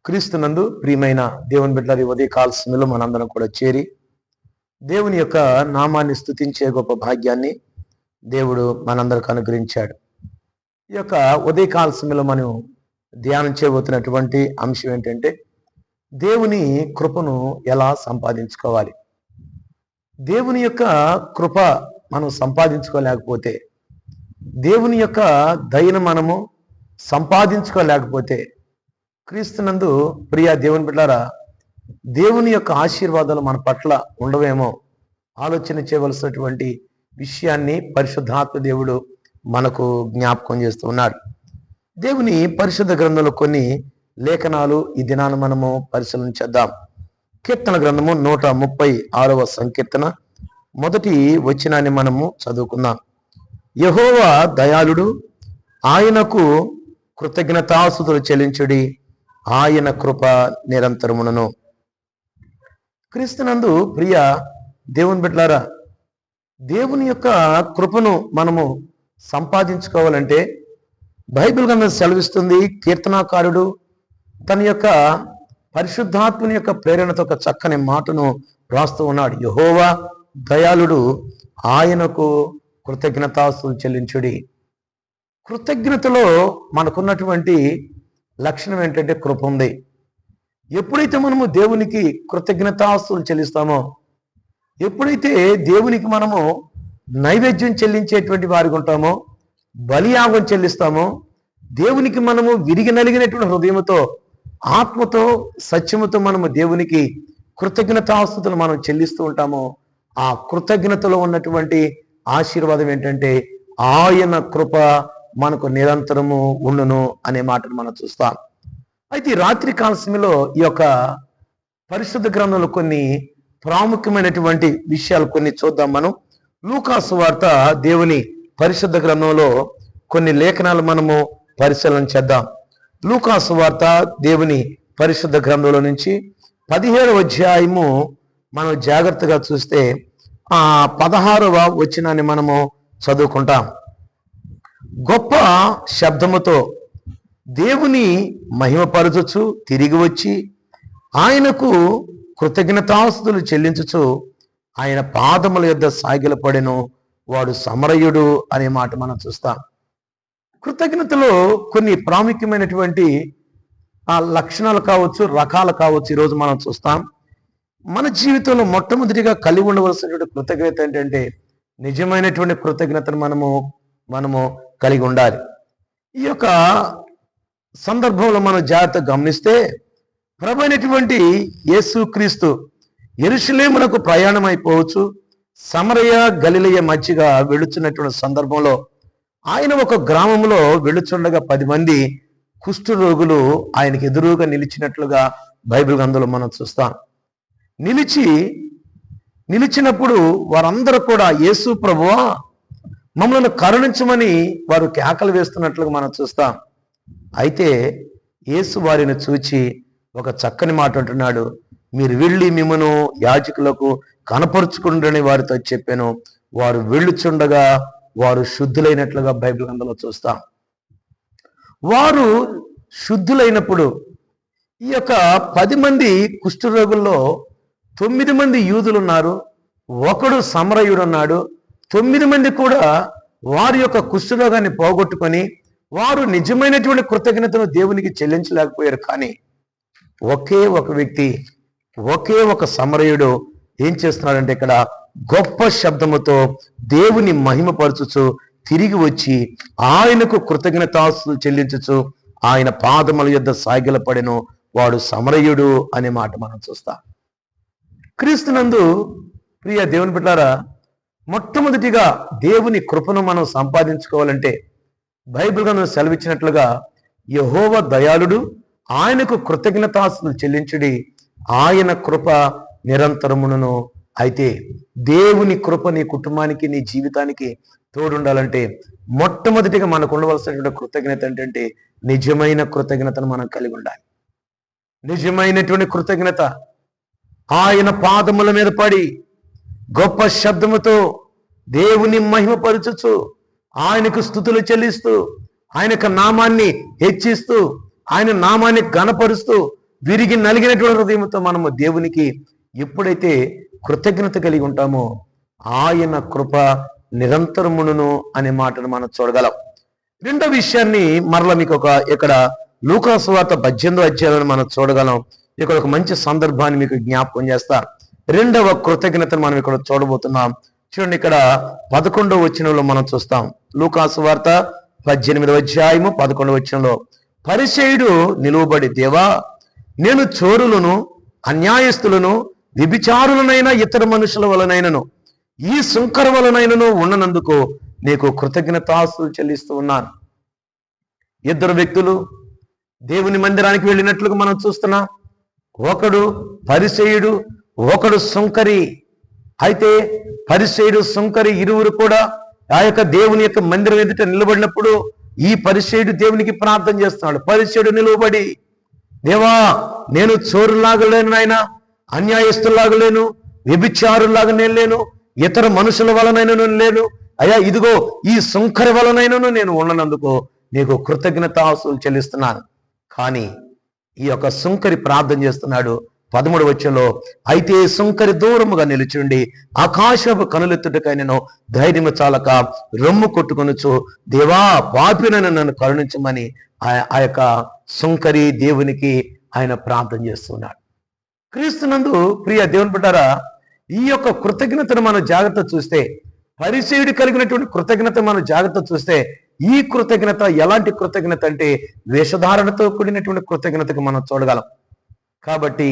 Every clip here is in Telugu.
క్రీస్తునందు ప్రియమైన దేవుని బిడ్డలారి ఉదయకాల సమయంలో మనందరం కూడా చేరి దేవుని యొక్క నామాన్ని స్తుతించే గొప్ప భాగ్యాన్ని దేవుడు మనందరికి అనుగ్రహించాడు. ఈ యొక్క ఉదయకాల సమయంలో మనం ధ్యానం చేయబోతున్నటువంటి అంశం ఏంటంటే దేవుని కృపను ఎలా సంపాదించుకోవాలి. దేవుని యొక్క కృప మనం సంపాదించుకోలేకపోతే, దేవుని యొక్క దయను మనము సంపాదించుకోలేకపోతే, క్రీస్తునందు ప్రియ దేవుని బిడ్డలారా, దేవుని యొక్క ఆశీర్వాదాలు మన పట్ల ఉండవేమో ఆలోచన చేయవలసినటువంటి విషయాన్ని పరిశుద్ధాత్మ దేవుడు మనకు జ్ఞాపకం చేస్తూ ఉన్నాడు. దేవుని పరిశుద్ధ గ్రంథంలో కొన్ని లేఖనాలు ఈ దినాన్ని మనము పరిశీలన చేద్దాం. కీర్తన గ్రంథము 136వ సంకీర్తన మొదటి వచనాన్ని మనము చదువుకుందాం. యెహోవా దయాళుడు, ఆయనకు కృతజ్ఞతాస్తుతులు చెల్లించుడి, ఆయన కృప నిరంతరమును. క్రీస్తునందు ప్రియ దేవుని బిడ్డలారా, దేవుని యొక్క కృపను మనము సంపాదించుకోవాలంటే బైబిల్ గ్రంథం సెలవిస్తుంది. కీర్తనాకారుడు తన యొక్క పరిశుద్ధాత్మని యొక్క ప్రేరణతో ఒక చక్కని మాటను రాస్తూ ఉన్నాడు. యెహోవా దయాళుడు, ఆయనకు కృతజ్ఞతాస్తుతులు చెల్లించుడి. కృతజ్ఞతలో మనకున్నటువంటి లక్షణం ఏంటంటే కృప ఉంది. ఎప్పుడైతే మనము దేవునికి కృతజ్ఞతాస్తుతులు చెల్లిస్తామో, ఎప్పుడైతే దేవునికి మనము నైవేద్యం చెల్లించేటువంటి వారికి ఉంటామో, బలియాగం చెల్లిస్తామో, దేవునికి మనము విరిగి నలిగినటువంటి హృదయంతో, ఆత్మతో, సత్యముతో మనము దేవునికి కృతజ్ఞతాస్తుతులు మనం చెల్లిస్తూ ఉంటామో, ఆ కృతజ్ఞతలో ఉన్నటువంటి ఆశీర్వాదం ఏంటంటే ఆయన కృప మనకు నిరంతరము ఉండును అనే మాటను మనం చూస్తాం. అయితే ఈ రాత్రి కాల సమయంలో ఈ యొక్క పరిశుద్ధ గ్రంథంలో కొన్ని ప్రాముఖ్యమైనటువంటి విషయాలు కొన్ని చూద్దాం. మనం లూకా సువార్త దేవుని పరిశుద్ధ గ్రంథంలో కొన్ని లేఖనాలు మనము పరిశీలన చేద్దాం. లూకా సువార్త దేవుని పరిశుద్ధ గ్రంథంలో నుంచి 17వ అధ్యాయము మనం జాగ్రత్తగా చూస్తే 16వ వచనాన్ని మనము చదువుకుంటాం. గొప్ప శబ్దముతో దేవుని మహిమపరచుచు తిరిగి వచ్చి ఆయనకు కృతజ్ఞతాస్తుతులు చెల్లించుచు ఆయన పాదముల యొద్ద సాగిలపడెను, వాడు సమరయుడు అనే మాట మనం చూస్తాం. కృతజ్ఞతలో కొన్ని ప్రాముఖ్యమైనటువంటి లక్షణాలు కావచ్చు, రకాలు కావచ్చు, ఈరోజు మనం చూస్తాం. మన జీవితంలో మొట్టమొదటిగా కలిగి ఉండవలసినటువంటి కృతజ్ఞత ఏంటంటే నిజమైనటువంటి కృతజ్ఞతను మనము కలిగి ఉండాలి. ఈ యొక్క సందర్భంలో మనం జాగ్రత్తగా గమనిస్తే ప్రభువైనటువంటి యేసుక్రీస్తు యెరూషలేమునకు ప్రయాణం అయిపోవచ్చు, సమరయ గలిలయ మధ్యగా వెళుచున్నటువంటి సందర్భంలో ఆయన ఒక గ్రామంలో వెళుచుండగా 10 మంది కుష్ఠరోగులు ఆయనకు ఎదురుగా నిలిచినట్లుగా బైబిల్ గ్రంథంలో మనం చూస్తాం. నిలిచినప్పుడు వారందరూ కూడా యేసు ప్రభువా మమ్మల్ని కరుణించమని వారు కేకలు వేస్తున్నట్లుగా మనం చూస్తాం. అయితే యేసు వారిని చూచి ఒక చక్కని మాట అంటున్నాడు, మీరు వెళ్ళి మిమ్మను యాజకులకు కనపరుచుకుండని వారితో చెప్పాను. వారు వెళ్ళుచుండగా వారు శుద్ధులైనట్లుగా బైబిల్ గ్రంథంలో చూస్తాం. వారు శుద్ధులైనప్పుడు ఈ యొక్క 10 మంది కుష్ఠరోగుల్లో 9 మంది యూదులు ఉన్నారు, ఒకడు సమరయుడు ఉన్నాడు. 9 మంది కూడా వారి యొక్క కుష్ఠరోగాన్ని పోగొట్టుకొని వారు నిజమైనటువంటి కృతజ్ఞతను దేవునికి చెల్లించలేకపోయారు. కానీ ఒకే ఒక వ్యక్తి, ఒకే ఒక సమరయుడు ఏం చేస్తున్నాడంటే ఇక్కడ గొప్ప శబ్దముతో దేవుని మహిమపరచుచు తిరిగి వచ్చి ఆయనకు కృతజ్ఞతాస్తుతులు చెల్లించుచు ఆయన పాదముల యొద్ద సాగిలపడెను, వాడు సమరయుడు అనే మాట మనం చూస్తాం. క్రీస్తునందు ప్రియ దేవుని బిడ్డలారా, మొట్టమొదటిగా దేవుని కృపను మనం సంపాదించుకోవాలంటే బైబిల్ గ్రంథం సెలవిచ్చినట్లుగా యెహోవా దయాళుడు, ఆయనకు కృతజ్ఞతాస్తుతులు చెల్లించుడి, ఆయన కృప నిరంతరమును. అయితే దేవుని కృప నీ కుటుంబానికి, నీ జీవితానికి తోడుండాలంటే మొట్టమొదటిగా మనకు ఉండవలసినటువంటి కృతజ్ఞత ఏంటంటే నిజమైన కృతజ్ఞతను మనం కలిగి ఉండాలి. నిజమైనటువంటి కృతజ్ఞత ఆయన పాదముల మీద పడి గొప్ప శబ్దముతో దేవుని మహిమపరచుచు ఆయనకు స్తుతులు చెల్లిస్తూ ఆయన నామాన్ని హెచ్చిస్తూ ఆయన నామాన్ని ఘనపరుస్తూ విరిగి నలిగినటువంటి హృదయంతో మనము దేవునికి ఎప్పుడైతే కృతజ్ఞత కలిగి ఉంటామో ఆయన కృప నిరంతరమును అనే మాటను మనం చూడగలం. రెండో విషయాన్ని మరలా మీకు ఇక్కడ లూకా సువార్త 18వ అధ్యాయంలో మనం చూడగలం. ఇక్కడ ఒక మంచి సందర్భాన్ని మీకు జ్ఞాపకం చేస్తా. రెండవ కృతజ్ఞతను మనం ఇక్కడ చూడబోతున్నాం. చూడండి, ఇక్కడ 11వ వచనంలో మనం చూస్తాం. లూకా సువార్త 18వ అధ్యాయము 11వ వచనంలో, పరిసయ్యుడు నిలువబడి, దేవా, నేను చోరులను, అన్యాయస్తులను, వ్యభిచారులనైనా ఇతర మనుషుల వలనైనను ఈ సుంకర వలనైనను ఉన్ననందుకు నీకు కృతజ్ఞతాస్తులు చెల్లిస్తూ ఉన్నాను. ఇద్దరు వ్యక్తులు దేవుని మందిరానికి వెళ్ళినట్లుగా మనం చూస్తున్నాం. ఒకడు పరిసయ్యుడు, ఒకడు సుంకరి. అయితే పరిసయ్యుడు, సుంకరి ఇరువురు కూడా ఆ యొక్క దేవుని యొక్క మందిరం ఎదుట నిలబడినప్పుడు ఈ పరిసయ్యుడు దేవునికి ప్రార్థన చేస్తున్నాడు. పరిసయ్యుడు నిలవబడి, దేవా, నేను చోరులాగా లేను నాయనా, అన్యాయస్తుల్లాగా లేను, వ్యభిచారులాగా నేను లేను, ఇతర మనుషుల వలనైనను లేను అయ్యా, ఇదిగో ఈ సుంకరి వలనైనను నేను ఉన్ననందుకు నీకు కృతజ్ఞతాస్తులు చెల్లిస్తున్నాను. కానీ ఈ యొక్క సుంకరి ప్రార్థన చేస్తున్నాడు. 13వ వచనంలో, అయితే సుంకరి దూరముగా నిలుచుండి ఆకాశపు కనులెత్తుటకై నేను ధైర్యము చాలక రొమ్ము కొట్టుకొనుచు, దేవా, పాపినను నన్ను కరుణించమని ఆ యొక్క సుంకరి దేవునికి ఆయన ప్రార్థన చేస్తున్నాడు. క్రీస్తునందు ప్రియ దేవుని బిడ్డారా, ఈ యొక్క కృతజ్ఞతను మనం జాగ్రత్త చూస్తే, పరిసయ్యుడు కలిగినటువంటి కృతజ్ఞత మనం జాగ్రత్త చూస్తే, ఈ కృతజ్ఞత ఎలాంటి కృతజ్ఞత అంటే వేషధారణతో కూడినటువంటి కృతజ్ఞతకు మనం చూడగలం. కాబట్టి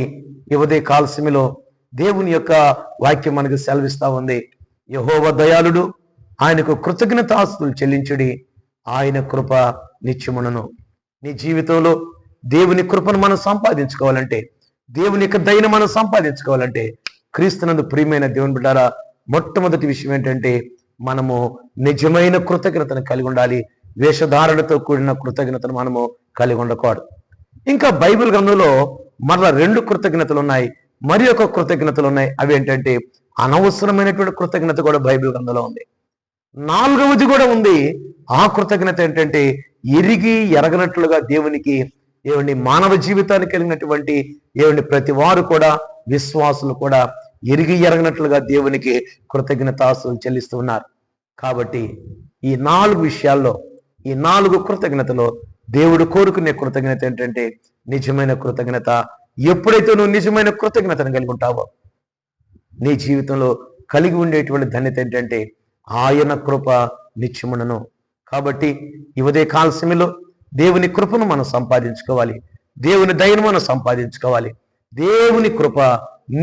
ఈ ఉదయ కాల సమయంలో దేవుని యొక్క వాక్యం మనకు సెలవిస్తా ఉంది. యెహోవా దయాళుడు, ఆయనకు కృతజ్ఞతాస్తులు చెల్లించుడి, ఆయన కృప నిత్యమును. నీ జీవితంలో దేవుని కృపను మనం సంపాదించుకోవాలంటే, దేవుని యొక్క దయను మనం సంపాదించుకోవాలంటే, క్రీస్తునందు ప్రియమైన దేవుని బిడ్డారా, మొట్టమొదటి విషయం ఏంటంటే మనము నిజమైన కృతజ్ఞతను కలిగి ఉండాలి. వేషధారణతో కూడిన కృతజ్ఞతను మనము కలిగి ఉండకూడదు. ఇంకా బైబిల్ గ్రంథంలో మరలా 2 కృతజ్ఞతలు ఉన్నాయి, మరి ఒక కృతజ్ఞతలు ఉన్నాయి. అవి ఏంటంటే అనవసరమైనటువంటి కృతజ్ఞత కూడా బైబిల్ గ్రంథంలో ఉంది. 4వది కూడా ఉంది. ఆ కృతజ్ఞత ఏంటంటే ఎరిగి ఎరగనట్లుగా దేవునికి ఏమండి మానవ జీవితానికి కలిగినటువంటి ఏమండి ప్రతి వారు కూడా, విశ్వాసులు కూడా ఎరిగి ఎరగనట్లుగా దేవునికి కృతజ్ఞతాస్తులు చెల్లిస్తూ ఉన్నారు. కాబట్టి ఈ 4 విషయాల్లో, ఈ 4 కృతజ్ఞతలో దేవుడు కోరుకునే కృతజ్ఞత ఏంటంటే నిజమైన కృతజ్ఞత. ఎప్పుడైతే నువ్వు నిజమైన కృతజ్ఞతను కలిగి ఉంటావో నీ జీవితంలో కలిగి ఉండేటువంటి ధన్యత ఏంటంటే ఆయన కృప నిత్యమును. కాబట్టి ఈ ఉదయ కాల సమయంలో దేవుని కృపను మనం సంపాదించుకోవాలి, దేవుని దయను మనం సంపాదించుకోవాలి. దేవుని కృప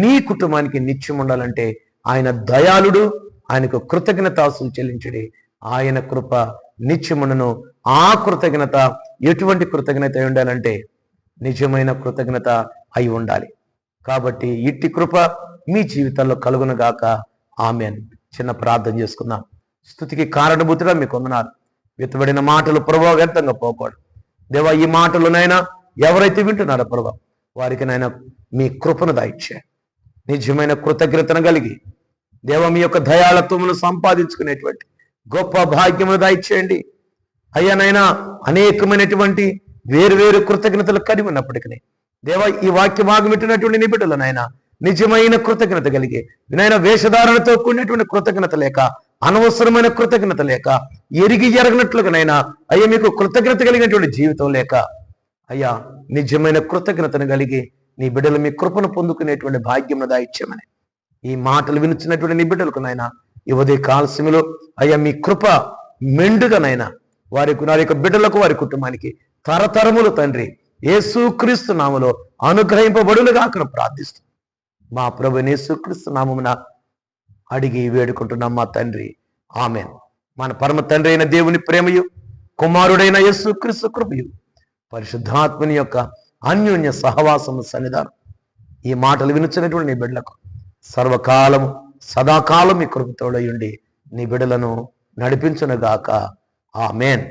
నీ కుటుంబానికి నిత్యం ఉండాలంటే ఆయన దయాళుడు, ఆయనకు కృతజ్ఞతాస్తులు చెల్లించుడి, ఆయన కృప నిత్యమును. ఆ కృతజ్ఞత ఎటువంటి కృతజ్ఞత అయి ఉండాలంటే నిజమైన కృతజ్ఞత అయి ఉండాలి. కాబట్టి ఇట్టి కృప మీ జీవితాల్లో కలుగునుగాక. ఆమేన్. చిన్న ప్రార్థన చేసుకుందాం. స్తుతికి కారణభూతుడా మీకు వందనాలు. విత్తబడిన మాటలు ప్రభువా వ్యర్థంగా పోకూడదు. దేవా, ఈ మాటలునైనా ఎవరైతే వింటున్నారో ప్రభువా, వారికి నైనా మీ కృపను దయచేయండి. నిజమైన కృతజ్ఞతను కలిగి దేవ మీ యొక్క దయాళత్వమును సంపాదించుకునేటువంటి గొప్ప భాగ్యమును దయచేయండి. అయ్యానైనా అనేకమైనటువంటి వేరు కృతజ్ఞతలు కలిగి ఉన్నప్పటికీ దేవ ఈ వాక్య భాగం పెట్టినటువంటి నీ బిడ్డలనైనా నిజమైన కృతజ్ఞత కలిగి, నైనా వేషధారణతో కూడినటువంటి కృతజ్ఞత లేక, అనవసరమైన కృతజ్ఞత లేక, ఎరిగి ఎరగనట్లుగానైనా అయ్యా మీకు కృతజ్ఞత కలిగినటువంటి జీవితం లేక, అయ్యా నిజమైన కృతజ్ఞతను కలిగి నీ బిడ్డలు మీ కృపను పొందుకునేటువంటి భాగ్యం దాయిచ్చామని ఈ మాటలు వినిచినటువంటి నీ బిడ్డలకు నైనా ఈ ఉదయ కాల సమయంలో అయ్యా మీ కృప మెండుగానైనా వారి యొక్క బిడ్డలకు, వారి కుటుంబానికి తరతరములు తండ్రి యేసుక్రీస్తు నామములో అనుగ్రహింపబడులుగా అక్కడ ప్రార్థిస్తూ మా ప్రభు యేసుక్రీస్తు నామమున అడిగి వేడుకుంటున్నాం మా తండ్రి. ఆమేన్. మన పరమ తండ్రి అయిన దేవుని ప్రేమయు, కుమారుడైన యేసుక్రీస్తు కృపయు, పరిశుద్ధాత్మని యొక్క అన్యోన్య సహవాసము సన్నిధానం ఈ మాటలు వినుచున్నటువంటి నీ బిడ్డలకు సర్వకాలము సదాకాలం మీ కృపతోడై ఉండి నీ బిడ్డలను నడిపించునుగాక. ఆమేన్.